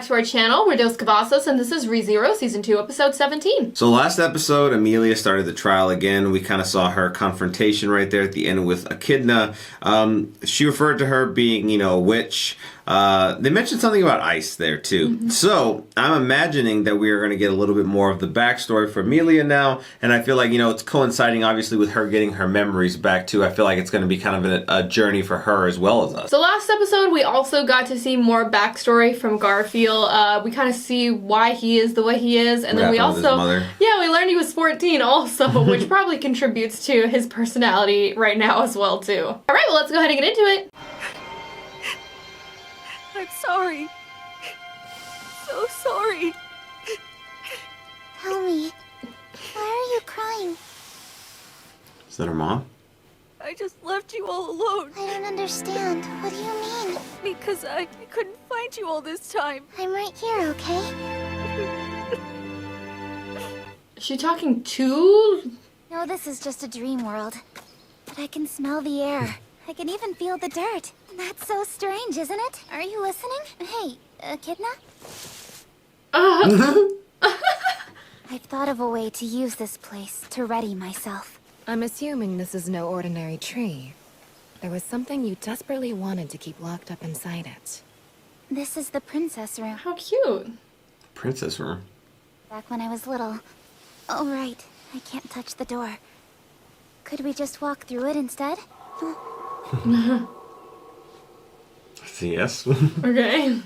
back to our channel. We're Dos Cavazos, and this is ReZero, Season 2, Episode 17. So last episode, Emilia started the trial again. We kind of saw her confrontation right there at the end with Echidna. She referred to her being, a witch. They mentioned something about ice there, too. Mm-hmm. So I'm imagining that we are going to get a little bit more of the backstory for Emilia now. And I feel like, it's coinciding, obviously, with her getting her memories back, too. I feel like it's going to be kind of a journey for her as well as us. So last episode, we also got to see more backstory from Garfield. We kind of see why he is the way he is. And then we also... Yeah, we learned he was 14 also, which probably contributes to his personality right now as well, too. All right, well, let's go ahead and get into it. I'm sorry. So sorry. Tell me, why are you crying? Is that her mom? I just left you all alone. I don't understand. What do you mean? Because I couldn't find you all this time. I'm right here, okay? Is she talking to... No, this is just a dream world. But I can smell the air. I can even feel the dirt. That's so strange, isn't it? Are you listening? Hey, Echidna? I've thought of a way to use this place to ready myself. I'm assuming this is no ordinary tree. There was something you desperately wanted to keep locked up inside it. This is the princess room. How cute. Princess room? Back when I was little. Oh, right. I can't touch the door. Could we just walk through it instead? Yes. Okay.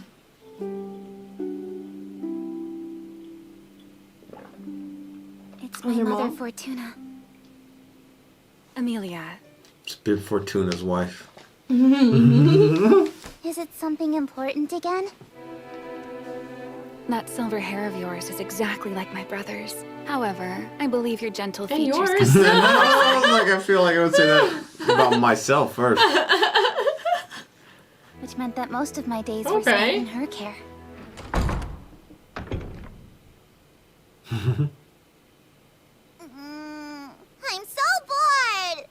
It's my mother, Fortuna. Emilia. It's Bib Fortuna's wife. Is it something important again? That silver hair of yours is exactly like my brother's. However, I believe your gentle And features... yours. I feel like I would say that about myself first. Which meant that most of my days were spent in her care. I'm so bored!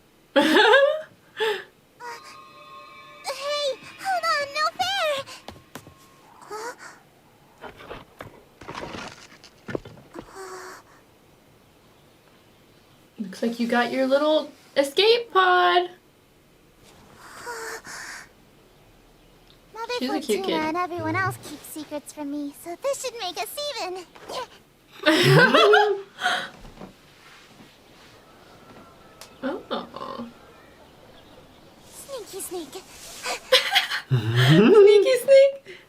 Hey, hold on, no fair! Looks like you got your little escape pod. Mother She's a cute Fortuna kid. and everyone else keep secrets from me, so this should make us even. Oh. Sneaky sneak. Sneaky sneak.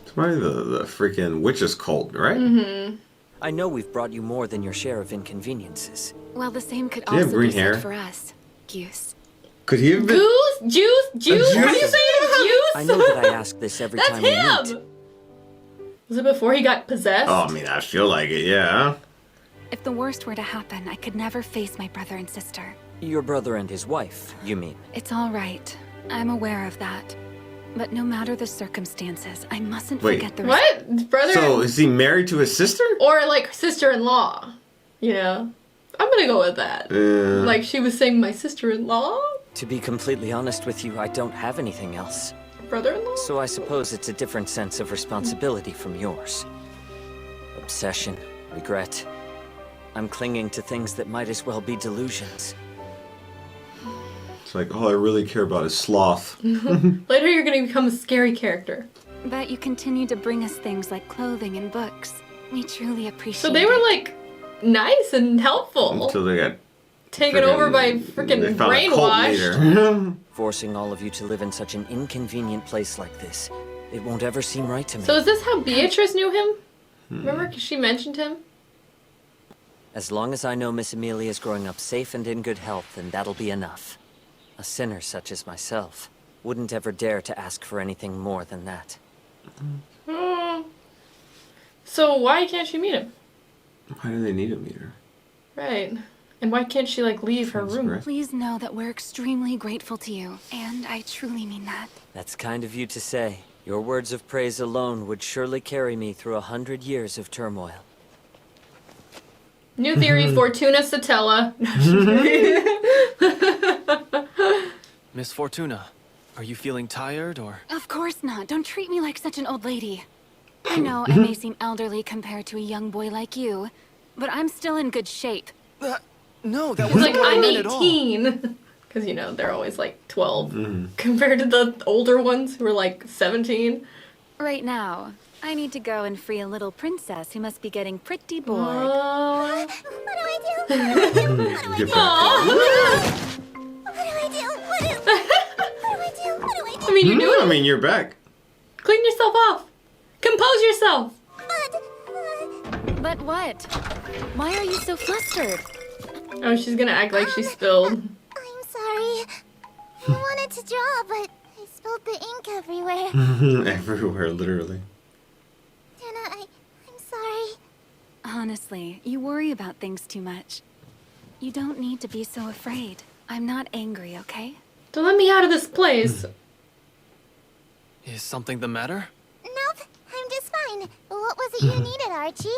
It's probably the freaking witch's cult, right? Mm-hmm. I know we've brought you more than your share of inconveniences. Well, the same could he have also green be hair? said for us. Goose. Could he have been? Goose? Juice? How do you say it? Juice? I know that I ask this every That's time we meet. him! Was it before he got possessed? Oh, I mean, I feel like it, yeah. If the worst were to happen, I could never face my brother and sister. Your brother and his wife, you mean? It's all right. I'm aware of that. But no matter the circumstances, I mustn't Wait. forget the What? Brother? So, is he married to his sister? Or like sister-in-law. I'm gonna go with that. Like she was saying my sister-in-law? To be completely honest with you, I don't have anything else. Brother-in-law? So I suppose it's a different sense of responsibility from yours. Obsession, regret. I'm clinging to things that might as well be delusions. It's like, all I really care about is sloth. Later you're gonna become a scary character. But you continue to bring us things like clothing and books. We truly appreciate So they were like nice and helpful. Until they got taken over by freaking brainwash. Forcing all of you to live in such an inconvenient place like this. It won't ever seem right to me. So is this how Beatrice knew him? Remember, 'cause she mentioned him? As long as I know Miss Emilia is growing up safe and in good health, then that'll be enough. A sinner such as myself wouldn't ever dare to ask for anything more than that. So why can't she meet him? Why do they need to meet her? Right. And why can't she, like, leave her room? Please know that we're extremely grateful to you, and I truly mean that. That's kind of you to say. Your words of praise alone would surely carry me through 100 years of turmoil. New theory, Fortuna Satella. Miss Fortuna, are you feeling tired or? Of course not. Don't treat me like such an old lady. I know I may seem elderly compared to a young boy like you, but I'm still in good shape. No, that He's wasn't like, what I I'm meant at all. 18. Because, you know, they're always like 12 compared to the older ones who are like 17. Right now, I need to go and free a little princess who must be getting pretty bored. Oh. What do I do? What do I do? What do I Get do? back. What do I do? What do I do? What do I do? I mean, you're doing I it. mean, you're back. Clean yourself off. Compose yourself. But what? Why are you so flustered? Oh, she's gonna act like she spilled. I'm sorry. I wanted to draw, but I spilled the ink everywhere. Everywhere, literally. Jenna, I'm sorry. Honestly, you worry about things too much. You don't need to be so afraid. I'm not angry, okay? Don't let me out of this place. Is something the matter? Nope, I'm just fine. What was it you needed, Archie?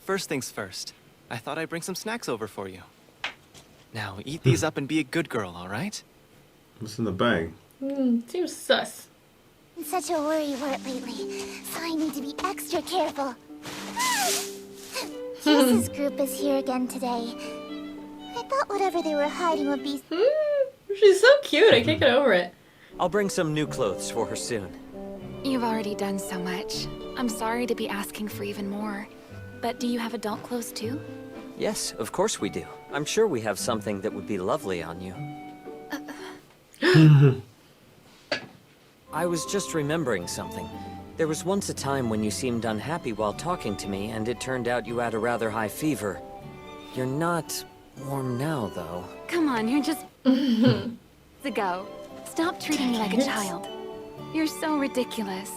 First things first. I thought I'd bring some snacks over for you. Now, eat these up and be a good girl, all right? What's in the bag? Seems sus. I'm such a worrywart lately, so I need to be extra careful. Jesus' group is here again today. I thought whatever they were hiding would be... She's so cute. I can't get over it. I'll bring some new clothes for her soon. You've already done so much. I'm sorry to be asking for even more. But do you have adult clothes too? Yes, of course we do. I'm sure we have something that would be lovely on you. I was just remembering something. There was once a time when you seemed unhappy while talking to me, and it turned out you had a rather high fever. You're not warm now, though. Come on, you're just... to go. Stop treating me like a child. You're so ridiculous.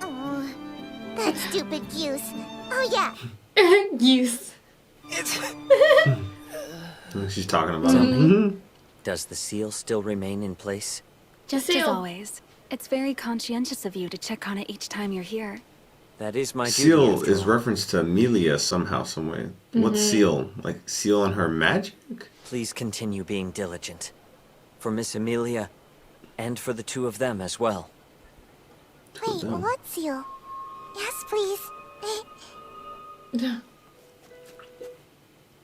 Oh, that stupid goose. Oh yeah, Use. She's talking about him. Does the seal still remain in place? Just as Seal. always. It's very conscientious of you to check on it each time you're here. That is my duty. Seal after is all. reference to Emilia somehow, some way. What seal? Like seal on her magic? Please continue being diligent. For Miss Emilia, and for the two of them as well. wait, them. what seal? Yes, please. I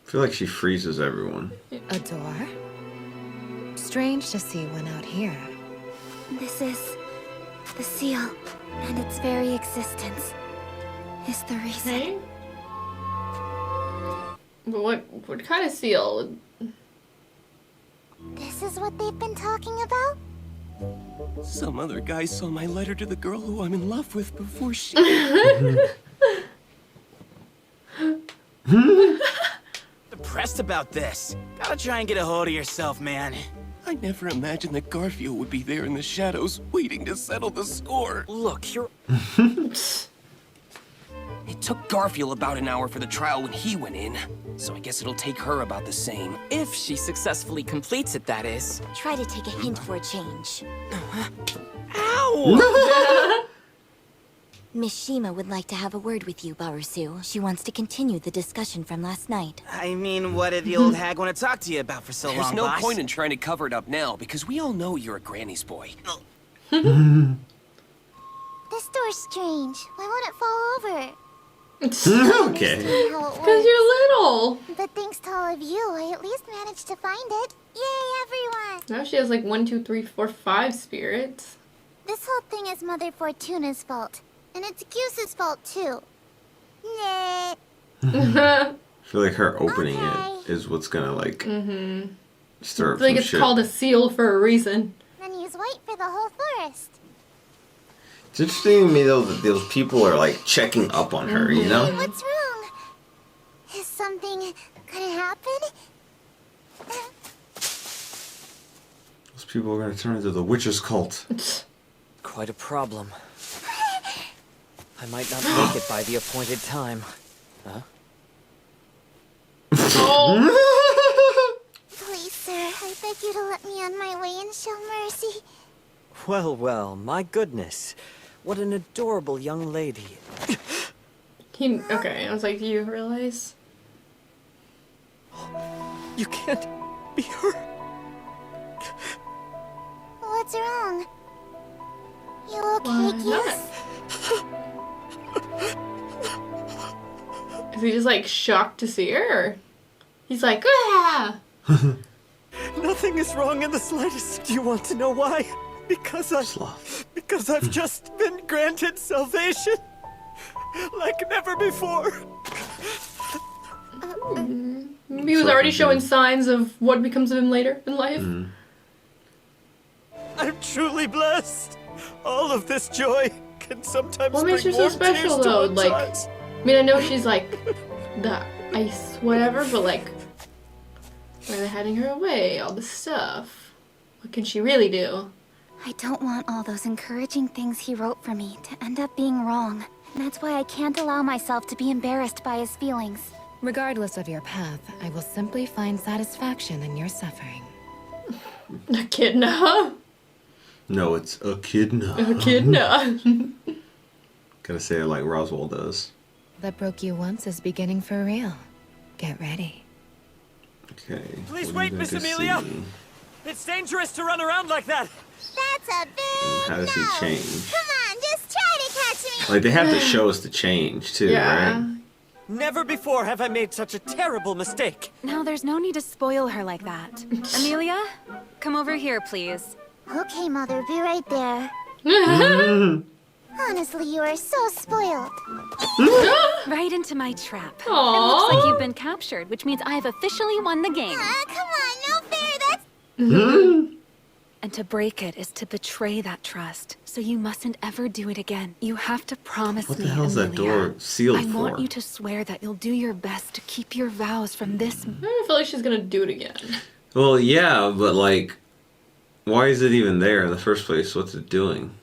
feel like she freezes everyone. A door? Strange to see one out here. This is the seal, and its very existence is the reason. Okay. But what kind of seal? This is what they've been talking about? Some other guy saw my letter to the girl who I'm in love with before she... Depressed about this. Gotta try and get a hold of yourself, man. I never imagined that Garfield would be there in the shadows, waiting to settle the score. Look, you're... It took Garfield about an hour for the trial when he went in, so I guess it'll take her about the same. If she successfully completes it, that is. Try to take a hint for a change. Ow! Miss Shima would like to have a word with you, Barusu. She wants to continue the discussion from last night. I mean, what did the old hag want to talk to you about for so There's long, no boss? point in trying to cover it up now, because we all know you're a granny's boy. This door's strange. Why won't it fall over? Okay. How it Because works. you're little. But thanks to all of you, I at least managed to find it. Yay, everyone! Now she has like 1, 2, 3, 4, 5 spirits. This whole thing is Mother Fortuna's fault. And it's Goose's fault, too. Nah. I feel like her opening Okay. it is what's gonna like stir up Like some it's shit. called a seal for a reason. Then use white for the whole forest. It's interesting to me though that those people are like checking up on her, you know? What's wrong? Is something gonna happen? Those people are gonna turn into the witch's cult. Quite a problem. I might not make it by the appointed time. Huh? Please, sir, I beg you to let me on my way and show mercy. Well, well, my goodness. What an adorable young lady. Okay, I was like, do you realize? You can't be her. What's wrong? You okay, Goose? Is he just like shocked to see her? Or he's like, ah! Nothing is wrong in the slightest. Do you want to know why? Because I've just been granted salvation. Like never before. He was already showing signs of what becomes of him later in life. I'm truly blessed. All of this joy can sometimes What makes her bring so warm special tears to though? one's Like, eyes. I mean, I know she's like the ice whatever, but like, why are they hiding her away? All this stuff. What can she really do? I don't want all those encouraging things he wrote for me to end up being wrong. And that's why I can't allow myself to be embarrassed by his feelings. Regardless of your path, I will simply find satisfaction in your suffering. Echidna. No, it's echidna. Echidna. Gotta say it like Roswell does. That broke you once is beginning for real. Get ready. Okay. Please what are wait, you Miss going to Emilia. see? It's dangerous to run around like that. That's a big How does he no. change? Come on, just try to catch me. Like, they have to show us the change, too, right? Never before have I made such a terrible mistake. Now there's no need to spoil her like that. Emilia, come over here, please. Okay, Mother, be right there. Honestly, you are so spoiled. Right into my trap. Aww. It looks like you've been captured, which means I've officially won the game. Come on, no fair, that's... And to break it is to betray that trust. So you mustn't ever do it again. You have to promise What me, the hell is that Emilia. door sealed I for? want you to swear that you'll do your best to keep your vows from this. I feel like she's gonna do it again. Well, yeah, but like, why is it even there in the first place? What's it doing?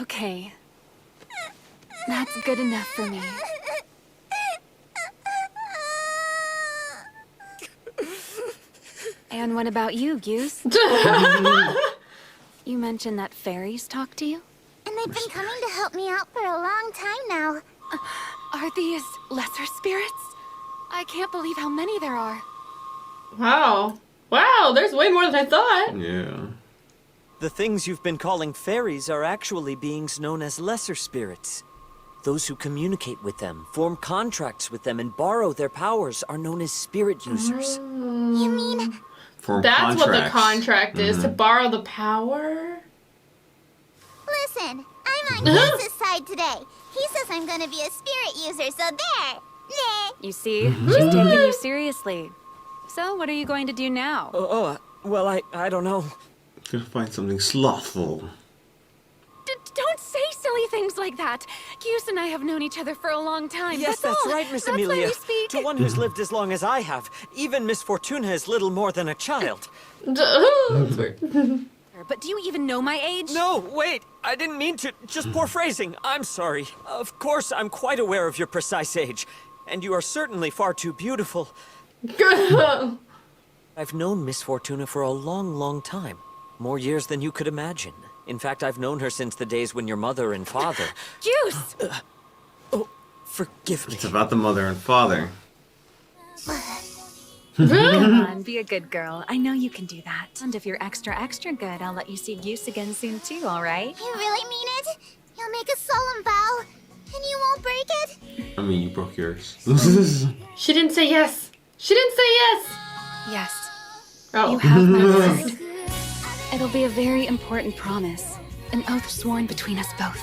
Okay. That's good enough for me. And what about you, Goose? You mentioned that fairies talk to you? And they've been coming to help me out for a long time now. Are these lesser spirits? I can't believe how many there are. Wow. Wow, there's way more than I thought. Yeah. The things you've been calling fairies are actually beings known as lesser spirits. Those who communicate with them, form contracts with them, and borrow their powers are known as spirit users. You mean... That's what the contract is, to borrow the power? Listen, I'm on Goose's side today. He says I'm gonna be a spirit user, so there! Nah. You see, she's taking you seriously. So, what are you going to do now? Well, I don't know. Gonna find something slothful. Don't say silly things like that. Goose and I have known each other for a long time. Yes, that's all. right, Miss That's why Emilia. we speak. To one who's lived as long as I have, even Miss Fortuna is little more than a child. That's weird. But do you even know my age? No, wait, I didn't mean to. Just poor phrasing. I'm sorry. Of course, I'm quite aware of your precise age, and you are certainly far too beautiful. I've known Miss Fortuna for a long, long time. More years than you could imagine. In fact, I've known her since the days when your mother and father... Goose! Forgive me. It's about the mother and father. Come on, be a good girl. I know you can do that. And if you're extra good, I'll let you see Goose again soon too, alright? You really mean it? You'll make a solemn vow, and you won't break it? I mean, you broke yours. She didn't say yes. She didn't say yes. Yes. Oh. You have my word. It'll be a very important promise. An oath sworn between us both.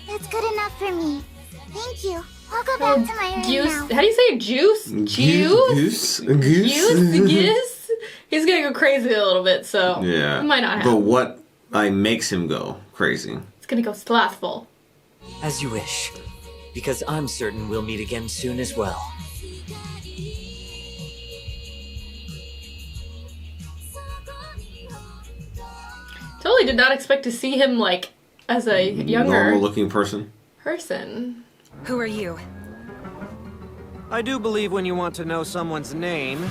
That's good enough for me. Thank you. I'll go back to my room Juice. now. How do you say juice? Juice? Goose? Goose? He's gonna go crazy a little bit, so Yeah. it might not But happen. what makes him go crazy? It's gonna go slothful. As you wish. Because I'm certain we'll meet again soon as well. Totally did not expect to see him, like, as a younger Normal-looking person. person. Who are you? I do believe when you want to know someone's name,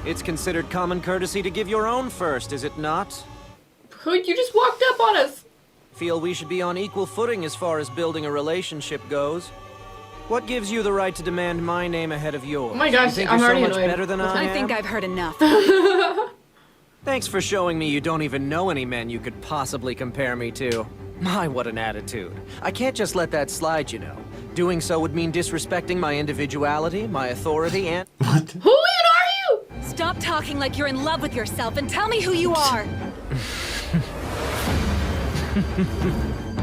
it's considered common courtesy to give your own first, is it not? Who, you just walked up on us. Feel we should be on equal footing as far as building a relationship goes. What gives you the right to demand my name ahead of yours? Oh my gosh, you think I'm you're so already much annoyed. better than I am? I think I've heard enough. Thanks for showing me you don't even know any men you could possibly compare me to. My, what an attitude. I can't just let that slide, you know. Doing so would mean disrespecting my individuality, my authority, and... Who even are you? Stop talking like you're in love with yourself and tell me who you are.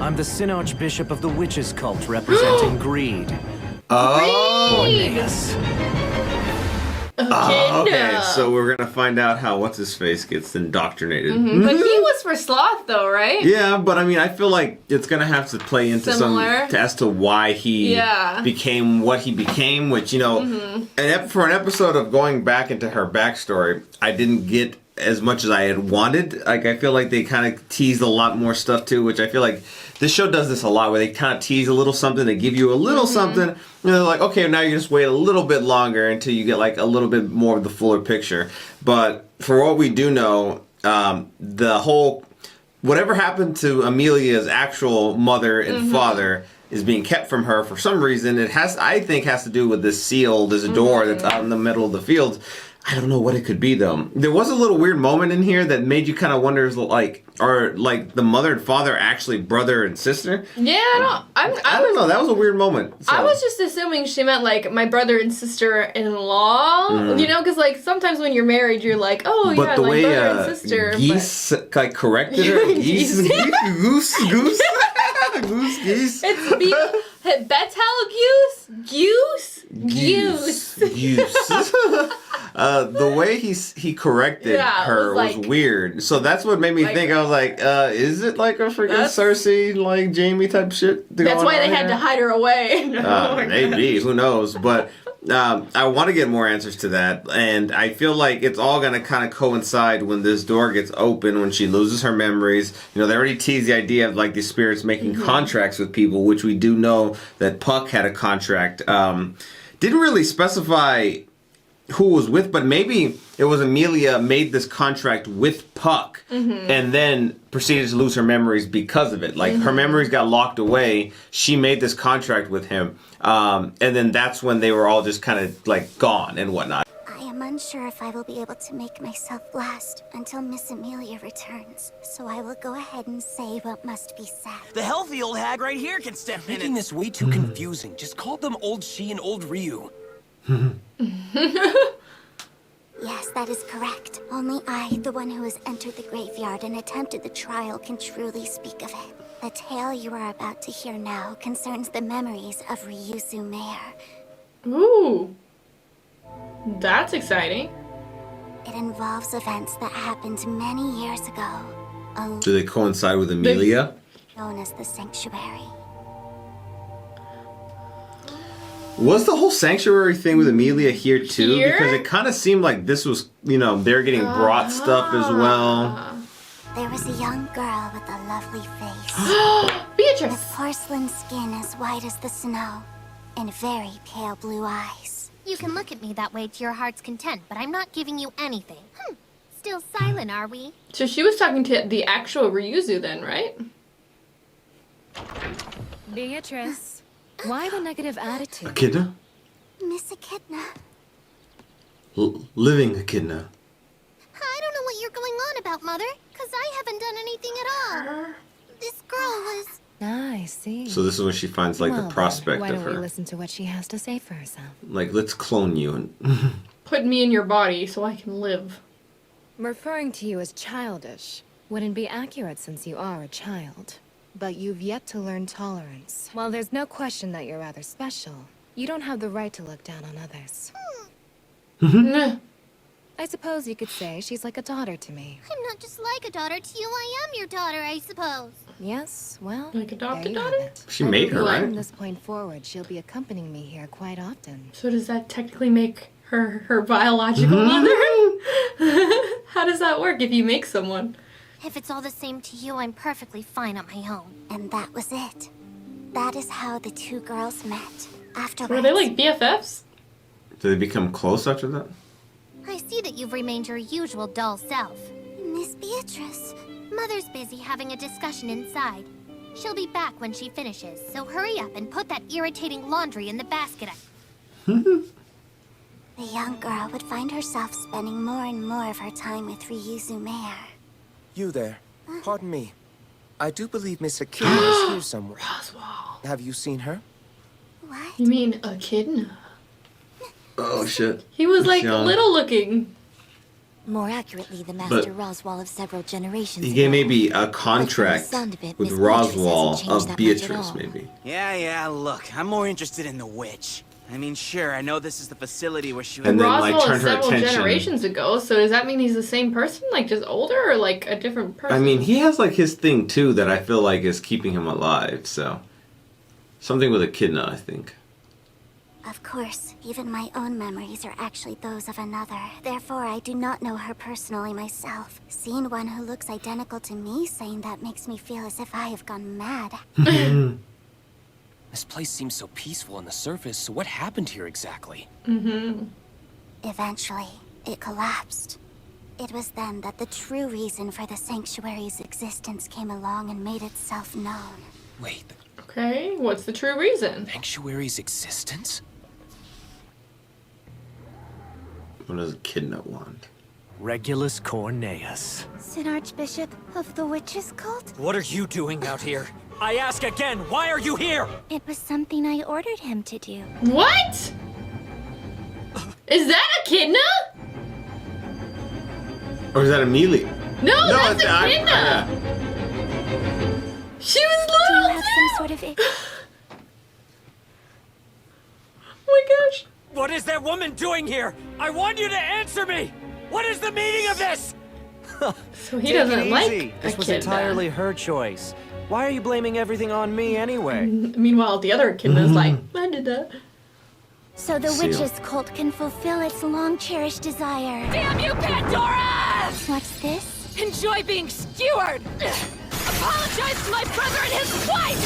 I'm the Sin Archbishop of the Witches cult representing greed. Oh, yes. Okay, so we're gonna find out how what's-his-face gets indoctrinated. But he was for Sloth, though, right? Yeah, but I mean, I feel like it's gonna have to play into Similar. as to why he became what he became. Which, you know, for an episode of going back into her backstory, I didn't get as much as I had wanted. Like, I feel like they kind of teased a lot more stuff too, which I feel like this show does this a lot, where they kind of tease a little something, they give you a little something, and they're like, okay, now you just wait a little bit longer until you get like a little bit more of the fuller picture. But for what we do know, the whole whatever happened to Emilia's actual mother and father is being kept from her for some reason. It I think has to do with this seal. There's a door that's out in the middle of the field. I don't know what it could be, though. There was a little weird moment in here that made you kind of wonder, like, are like the mother and father actually brother and sister? Yeah, I don't know. That was a weird moment. So. I was just assuming she meant like my brother and sister-in-law. You know, because like sometimes when you're married, you're like, oh but yeah, the like way, brother and sister. Geese like corrected her. Geese. Goose. It's Betelgeuse. Goose. The way he corrected her was weird. So that's what made me think. I was like, is it like a freaking Cersei, like Jamie type shit? That's why they had to hide her away. Maybe, who knows? But I want to get more answers to that, and I feel like it's all going to kind of coincide when this door gets open, when she loses her memories. You know, they already teased the idea of like these spirits making contracts with people, which we do know that Puck had a contract. Didn't really specify who was with, but maybe it was Emilia made this contract with Puck and then proceeded to lose her memories because of it. Like her memories got locked away. She made this contract with him. And then that's when they were all just kind of like gone and whatnot. I am unsure if I will be able to make myself last until Miss Emilia returns. So I will go ahead and say what must be said. The healthy old hag right here can step in. Making this way too confusing. Just call them Old She and Old Ryu. Yes, that is correct. Only I, the one who has entered the graveyard and attempted the trial, can truly speak of it. The tale you are about to hear now concerns the memories of Ryuzu Mayor. Ooh. That's exciting. It involves events that happened many years ago. Do they coincide with Emilia? Known as the Sanctuary. Was the whole sanctuary thing with Emilia here too? Because it kind of seemed like this was, you know, they're getting brought stuff as well. There was a young girl with a lovely face. Beatrice! With porcelain skin as white as the snow, and very pale blue eyes. You can look at me that way to your heart's content, but I'm not giving you anything. Still silent, are we? So she was talking to the actual Ryuzu then, right? Beatrice. Why the negative attitude? Echidna? Miss Echidna. Living Echidna. I don't know what you're going on about, Mother, because I haven't done anything at all. This girl was... I see. So this is when she finds like the prospect why of don't her. we listen to what she has to say for herself? Like, let's clone you and Put me in your body so I can live. Referring to you as childish wouldn't be accurate since you are a child. But you've yet to learn tolerance. While there's no question that you're rather special, you don't have the right to look down on others. I suppose you could say she's like a daughter to me. I'm not just like a daughter to you, I am your daughter, I suppose. Yes, well, like adopted there you daughter? have it. She made her, right? From this point forward, she'll be accompanying me here quite often. So does that technically make her biological mother? How does that work if you make someone? If it's all the same to you, I'm perfectly fine on my own. And that was it. That is how the two girls met. Afterwards. Were they like BFFs? Do they become close after that? I see that you've remained your usual dull self. Miss Beatrice. Mother's busy having a discussion inside. She'll be back when she finishes, so hurry up and put that irritating laundry in the basket. The young girl would find herself spending more and more of her time with Ryuzu Mayor. You there. Pardon me. I do believe Miss Echidna is here somewhere. Roswell. Have you seen her? What? You mean Echidna? Oh shit. He was like young. little looking. More accurately, the Master Roswell of several generations He gave ago. maybe a contract sound of it, with Miss Beatrice Roswell hasn't changed of that much at Beatrice, all. maybe. Yeah, look, I'm more interested in the witch. I mean, sure, I know this is the facility where she was... And then, Roswell like, is turned her several attention. generations ago, so does that mean he's the same person? Like, just older or, like, a different person? I mean, he has, like, his thing, too, that I feel like is keeping him alive, so... Something with Echidna, I think. Of course, even my own memories are actually those of another. Therefore, I do not know her personally myself. Seeing one who looks identical to me saying that makes me feel as if I have gone mad. This place seems so peaceful on the surface, so what happened here exactly? Eventually, it collapsed. It was then that the true reason for the sanctuary's existence came along and made itself known. Wait, Okay, what's the true reason? Sanctuary's existence? What does Echidna want? Regulus Corneus. An Archbishop of the Witches Cult? What are you doing out here? I ask again, why are you here? It was something I ordered him to do. What? Is that Echidna? Or is that Emilia? No, that's it's- Echidna! She was Do you little have too! some sort of... Oh my gosh. What is that woman doing here? I want you to answer me! What is the meaning of this? So he Take doesn't it like easy. This was Echidna. entirely her choice. Why are you blaming everything on me anyway? Meanwhile, the other Echidna's like, I did that. So the Seal. Witches Cult can fulfill its long-cherished desire. Damn you, Pandora! What's this? Enjoy being skewered! Apologize to my brother and his wife!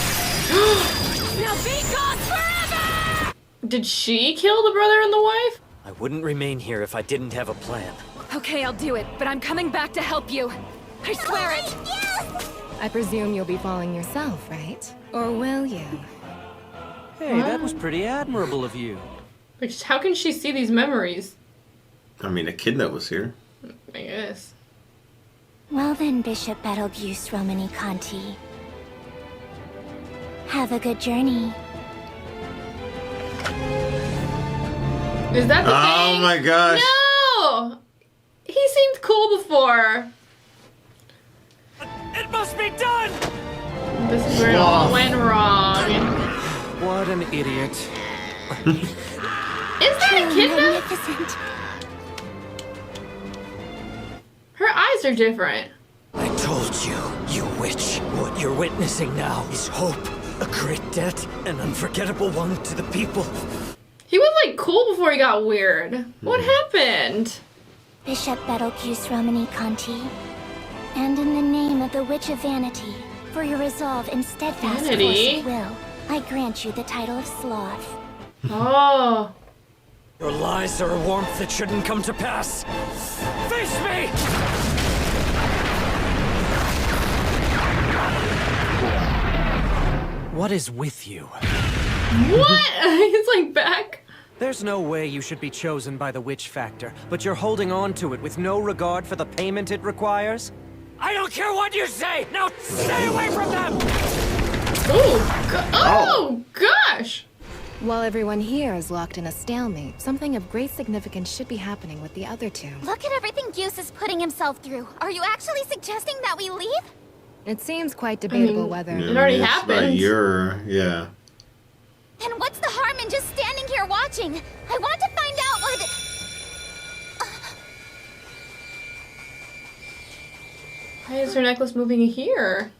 Now be gone forever! Did she kill the brother and the wife? I wouldn't remain here if I didn't have a plan. Okay, I'll do it, but I'm coming back to help you. I swear it! I presume you'll be falling yourself, right? Or will you? Hey, that was pretty admirable of you. Like, how can she see these memories? I mean, Echidna was here. I guess. Well then, Bishop Petelgeuse Romani Conti. Have a good journey. Is that the thing? Oh my gosh. No! He seemed cool before. It must be done! This is where it all went wrong. What an idiot. Is that Echidna? Magnificent. Her eyes are different. I told you, you witch. What you're witnessing now is hope. A great debt, an unforgettable one to the people. He was like cool before he got weird. What happened? Bishop Betelgeuse Romani Conti. And in the name of the Witch of Vanity, for your resolve and steadfast force Vanity? of will, I grant you the title of Sloth. Oh. Your lies are a warmth that shouldn't come to pass. Face me! What is with you? What? He's like back. There's no way you should be chosen by the witch factor, but you're holding on to it with no regard for the payment it requires? I don't care what you say! Now stay away from them! Oh gosh! While everyone here is locked in a stalemate, something of great significance should be happening with the other two. Look at everything Geuse is putting himself through. Are you actually suggesting that we leave? It seems quite debatable whether... It already It's happened. About yeah. Then what's the harm in just standing here watching? I want to find out what... Why is her necklace moving here?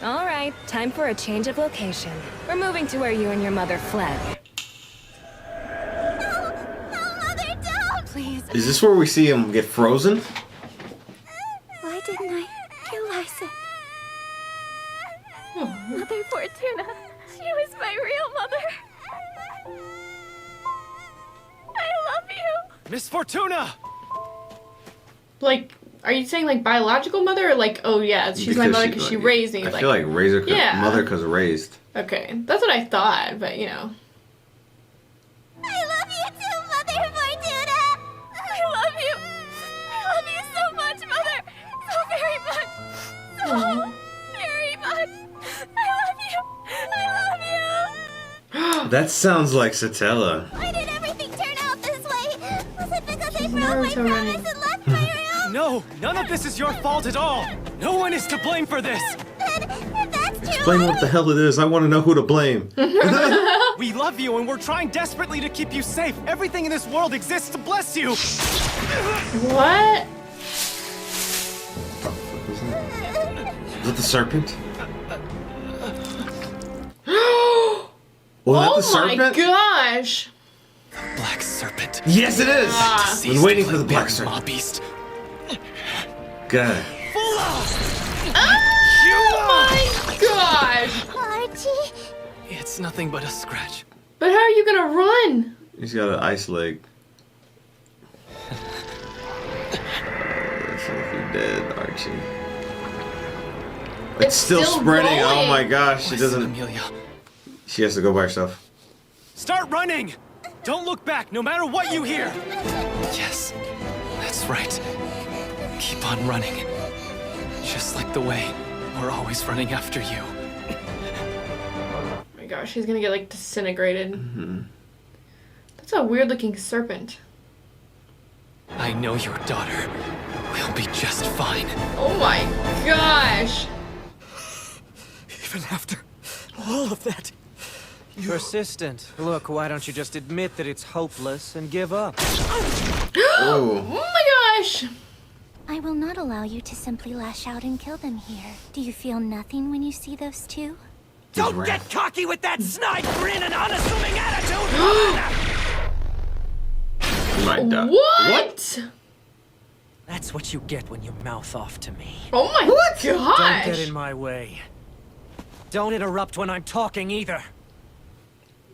All right, time for a change of location. We're moving to where you and your mother fled. No, Mother, don't! Please. Is this where we see him get frozen? Why didn't I realize it? Mother Fortuna, she was my real mother. I love you. Miss Fortuna! Like, Are you saying like biological mother or like, oh yeah, she's my mother because she raised me? I feel like mother because raised. Okay, that's what I thought, but you know. I love you too, Mother Fortuna! I love you! I love you so much, Mother! So very much! So very much! I love you! I love you! That sounds like Satella. Why did everything turn out this way? Was it because I broke my promise and left my room? No, none of this is your fault at all. No one is to blame for this. If that's true, Explain what the hell it is. I want to know who to blame. We love you and we're trying desperately to keep you safe. Everything in this world exists to bless you. What? Is it the serpent? Oh my gosh! Black serpent. Yes, it is. I've been waiting for the black serpent. Beast. God. Oh my gosh! Archie? It's nothing but a scratch. But how are you gonna run? He's got an ice leg. You're dead, Archie. It's still spreading. Rolling. Oh my gosh, she doesn't. Emilia. She has to go by herself. Start running! Don't look back, no matter what you hear! Yes, that's right. Keep on running. Just like the way we're always running after you. Oh my gosh, he's gonna get like disintegrated. That's a weird looking serpent. I know your daughter will be just fine. Oh my gosh! Even after all of that. Persistent. Look, why don't you just admit that it's hopeless and give up? Oh my gosh! I will not allow you to simply lash out and kill them here. Do you feel nothing when you see those two? Don't get cocky with that snide grin and unassuming attitude! You might die. What? That's what you get when you mouth off to me. Oh my gosh! Don't get in my way. Don't interrupt when I'm talking either.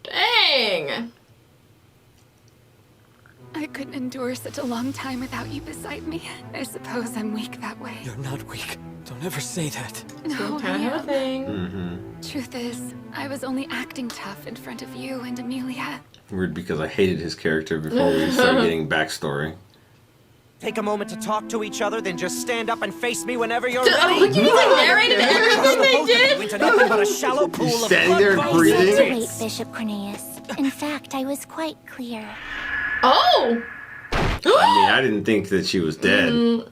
Dang! I couldn't endure such a long time without you beside me. I suppose I'm weak that way. You're not weak. Don't ever say that. No, I Kind of a am. thing. Truth is, I was only acting tough in front of you and Emilia. Weird because I hated his character before we started getting backstory. Take a moment to talk to each other, then just stand up and face me whenever you're Oh, ready. you like narrated everything they did? Into nothing but a shallow pool of standing there blood breathing? Wait, Bishop Cornelius. In fact, I was quite clear. Oh! I mean, I didn't think that she was dead.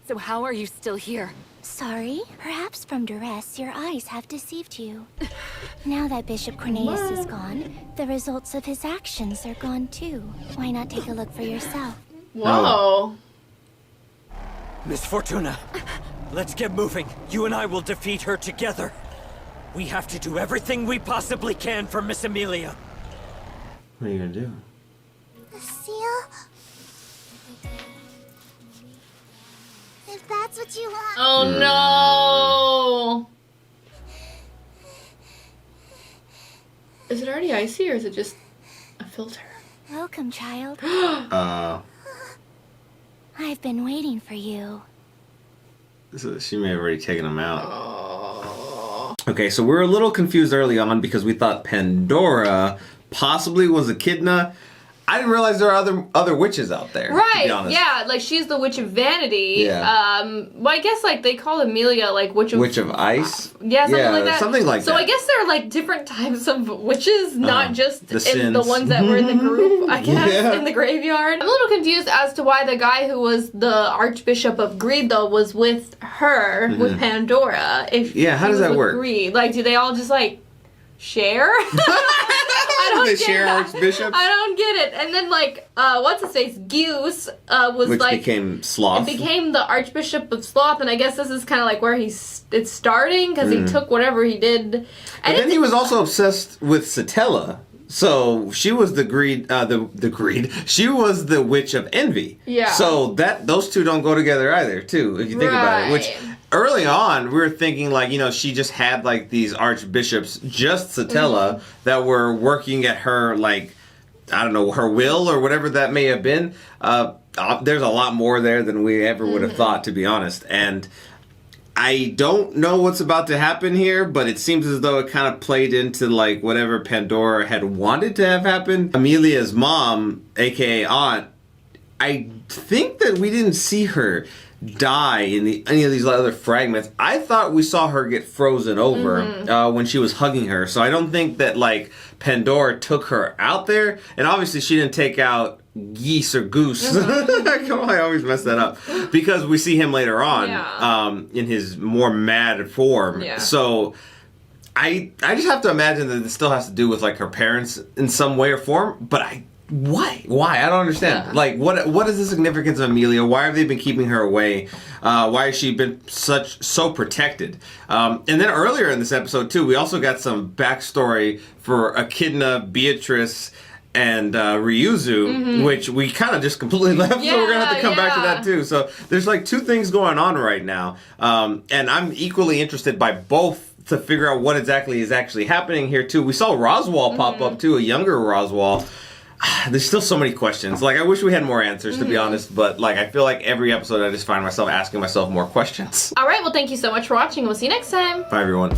So how are you still here? Sorry, perhaps from duress, your eyes have deceived you. Now that Bishop Cornelius is gone, the results of his actions are gone too. Why not take a look for yourself? Whoa. Miss Fortuna, let's get moving. You and I will defeat her together. We have to do everything we possibly can for Miss Emilia. What are you gonna do? The seal? If that's what you want. Oh no! Is it already icy or is it just a filter? Welcome, child. Uh, I've been waiting for you. so she may have already taken him out. Oh. Okay, so we were a little confused early on because we thought Pandora possibly was Echidna. I didn't realize there are other witches out there. Right, to be honest. yeah, like she's the Witch of Vanity. Yeah. Well, I guess like they call Emilia like Witch of Ice? Yeah, something like that. Something like so that. I guess there are like different types of witches, not just the in sins. the ones that were in the group, I guess, Yeah. in the graveyard. I'm a little confused as to why the guy who was the Archbishop of Greed, though, was with her, with Pandora. If Yeah, how he does was that with work? Greed. Like, do they all just like share? I don't They get share that. archbishops? I don't get it. And then like, what's his face? Goose was Which like became Sloth. it became the Archbishop of Sloth, and I guess this is kind of like where it's starting because he took whatever he did. And But then he was also obsessed with Satella. So she was the greed, the greed. She was the witch of envy. Yeah. So those two don't go together either, too, if you think about it. Which early on we were thinking like, she just had like these archbishops, just Satella, that were working at her like, I don't know, her will or whatever that may have been. there's a lot more there than we ever would have thought, to be honest. And I don't know what's about to happen here, but it seems as though it kind of played into like whatever Pandora had wanted to have happen. Emilia's mom, aka aunt, I think that we didn't see her die in any of these other fragments. I thought we saw her get frozen over when she was hugging her. So I don't think that like Pandora took her out there. And obviously she didn't take out Geese or Goose. I always mess that up. Because we see him later on in his more mad form. Yeah. So I just have to imagine that it still has to do with like her parents in some way or form. But why? I don't understand. Yeah. Like, what is the significance of Emilia? Why have they been keeping her away? Why has she been so protected? And then earlier in this episode, too, we also got some backstory for Echidna, Beatrice, and Ryuzu, which we kind of just completely left, so we're going to have to come back to that, too. So there's, like, two things going on right now. And I'm equally interested by both to figure out what exactly is actually happening here, too. We saw Roswaal pop up, too, a younger Roswaal. There's still so many questions. Like, I wish we had more answers, to be honest. But, like, I feel like every episode I just find myself asking myself more questions. All right. Well, thank you so much for watching. We'll see you next time. Bye, everyone.